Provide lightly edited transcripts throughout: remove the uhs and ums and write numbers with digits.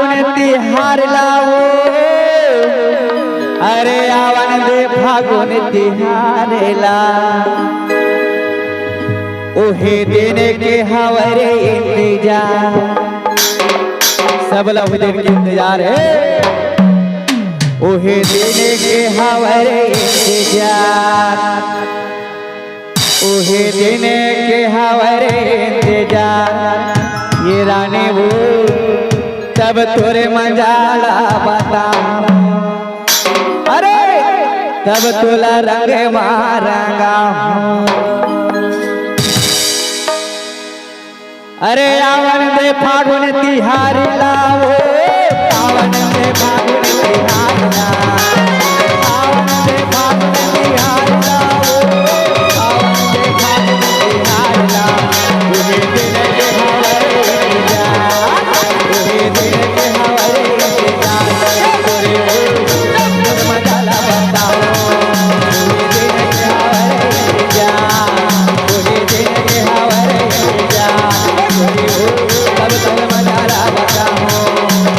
फागुन तिहार लाओ, अरे आवन दे फागुन तिहार ला, ओहे देने के हवरे इंतजार, सब लोग दिन के इंतजार है, ओहे देने के हवरे इंतजार, ओहे देने के हवरे इंतजार, ये रानी वो तब तोरे मजाला बता, अरे तब तोला रंग मारंगा, अरे आवन दे फागुन तिहार लाओ, आवन दे फागुन तिहार लाओ, आवन दे फागुन तिहार लाओ, आवन दे फागुन तिहार लाओ, तुम्हें दिन के हवरे इंतजार, तुम्हें दिन के हवरे इंतजार, तोरे वो मजाला बताओ, तुम्हें दिन के हवरे इंतजार, तुम्हें दिन के हवरे इंतजार, तब तक मजाला बताओ।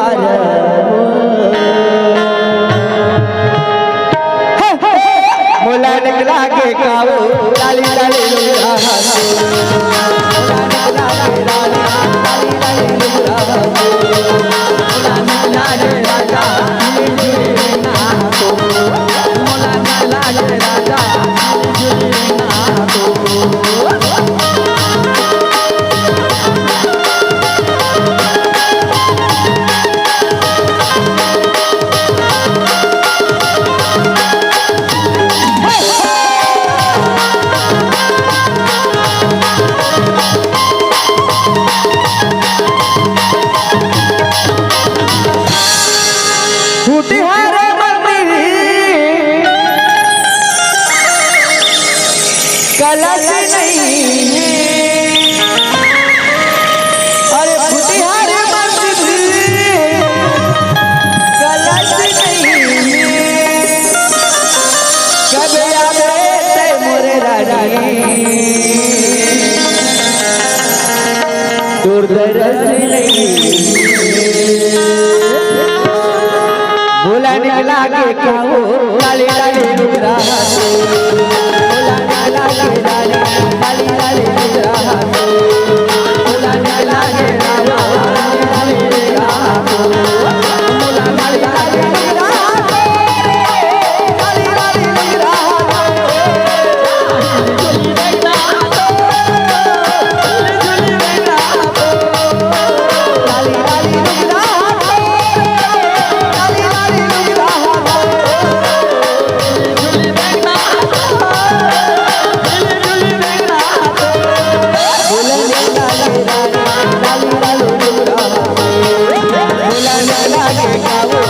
परिवार मोला निकला के कावो लाली लाली लुगरा मोला निकला के लाली लाली लुगरा मोला निकला के राजा झुली ना तो मोला निकला के राजा झुली ना तो कलश नहीं अरे फुटिहार मंदिर कलश नहीं कब आवे ते मोरे रानी दूरदर्श नहीं बोला निकला के काओ लाली लाली लुगरा बोला निकला के लाली लाली लाली लुगरा बोला निकला के राजा लाली लाली लुगरा बोला निकला के लुगरा लाली लाली लुगरा झुली बेटा झुली बेटा लाली लाली लुगरा लाली लाली लुगरा झुली बेटा लाली लाली लुगरा बोला निकला के कावो